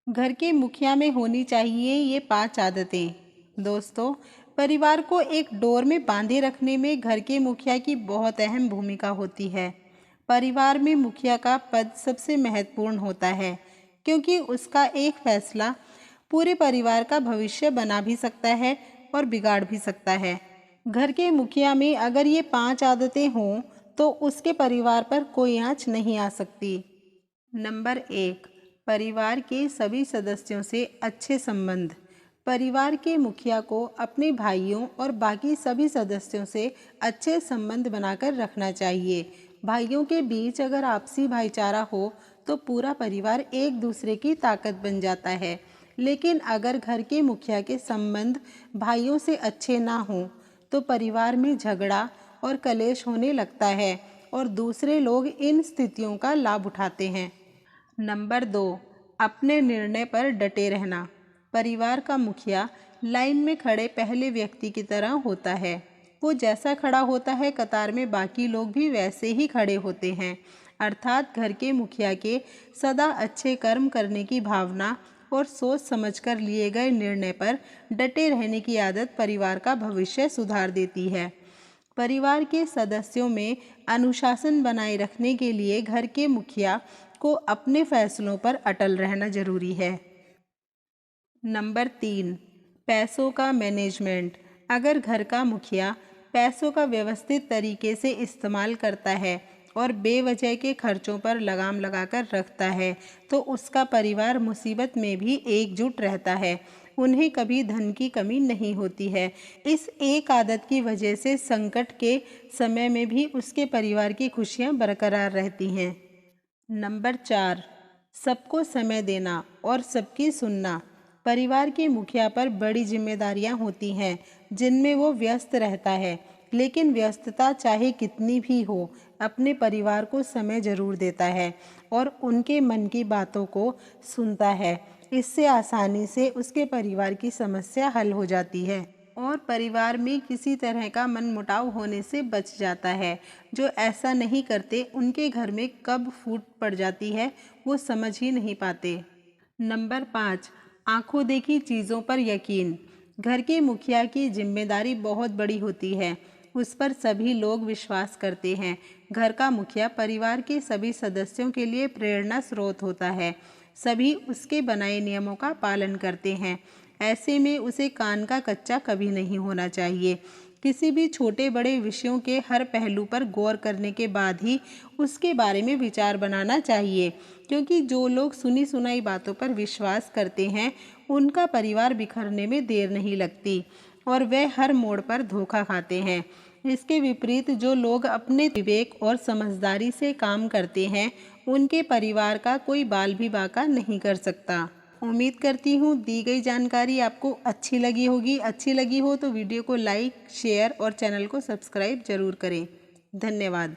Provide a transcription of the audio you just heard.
घर के मुखिया में होनी चाहिए ये 5 आदतें। दोस्तों, परिवार को एक डोर में बांधे रखने में घर के मुखिया की बहुत अहम भूमिका होती है। परिवार में मुखिया का पद सबसे महत्वपूर्ण होता है, क्योंकि उसका एक फैसला पूरे परिवार का भविष्य बना भी सकता है और बिगाड़ भी सकता है। घर के मुखिया में अगर ये 5 आदतें हों तो उसके परिवार पर कोई आँच नहीं आ सकती। नंबर 1, परिवार के सभी सदस्यों से अच्छे संबंध। परिवार के मुखिया को अपने भाइयों और बाकी सभी सदस्यों से अच्छे संबंध बनाकर रखना चाहिए। भाइयों के बीच अगर आपसी भाईचारा हो तो पूरा परिवार एक दूसरे की ताकत बन जाता है। लेकिन अगर घर के मुखिया के संबंध भाइयों से अच्छे ना हों तो परिवार में झगड़ा और कलेश होने लगता है और दूसरे लोग इन स्थितियों का लाभ उठाते हैं। नंबर 2, अपने निर्णय पर डटे रहना। परिवार का मुखिया लाइन में खड़े पहले व्यक्ति की तरह होता है। वो जैसा खड़ा होता है कतार में बाकी लोग भी वैसे ही खड़े होते हैं। अर्थात घर के मुखिया के सदा अच्छे कर्म करने की भावना और सोच समझकर लिए गए निर्णय पर डटे रहने की आदत परिवार का भविष्य सुधार देती है। परिवार के सदस्यों में अनुशासन बनाए रखने के लिए घर के मुखिया को अपने फैसलों पर अटल रहना जरूरी है। नंबर 3, पैसों का मैनेजमेंट। अगर घर का मुखिया पैसों का व्यवस्थित तरीके से इस्तेमाल करता है और बेवजह के खर्चों पर लगाम लगाकर रखता है तो उसका परिवार मुसीबत में भी एकजुट रहता है। उन्हें कभी धन की कमी नहीं होती है। इस एक आदत की वजह से संकट के समय में भी उसके परिवार की खुशियां बरकरार रहती हैं। नंबर 4, सबको समय देना और सबकी सुनना। परिवार के मुखिया पर बड़ी जिम्मेदारियां होती हैं जिनमें वो व्यस्त रहता है, लेकिन व्यस्तता चाहे कितनी भी हो अपने परिवार को समय जरूर देता है और उनके मन की बातों को सुनता है। इससे आसानी से उसके परिवार की समस्या हल हो जाती है और परिवार में किसी तरह का मनमुटाव होने से बच जाता है। जो ऐसा नहीं करते उनके घर में कब फूट पड़ जाती है वो समझ ही नहीं पाते। नंबर 5, आंखों देखी चीज़ों पर यकीन। घर के मुखिया की जिम्मेदारी बहुत बड़ी होती है, उस पर सभी लोग विश्वास करते हैं। घर का मुखिया परिवार के सभी सदस्यों के लिए प्रेरणा स्रोत होता है। सभी उसके बनाए नियमों का पालन करते हैं। ऐसे में उसे कान का कच्चा कभी नहीं होना चाहिए। किसी भी छोटे बड़े विषयों के हर पहलू पर गौर करने के बाद ही उसके बारे में विचार बनाना चाहिए, क्योंकि जो लोग सुनी सुनाई बातों पर विश्वास करते हैं उनका परिवार बिखरने में देर नहीं लगती और वे हर मोड़ पर धोखा खाते हैं। इसके विपरीत जो लोग अपने विवेक और समझदारी से काम करते हैं उनके परिवार का कोई बाल भी बाका नहीं कर सकता। उम्मीद करती हूँ दी गई जानकारी आपको अच्छी लगी होगी। अच्छी लगी हो तो वीडियो को लाइक, शेयर और चैनल को सब्सक्राइब जरूर करें। धन्यवाद।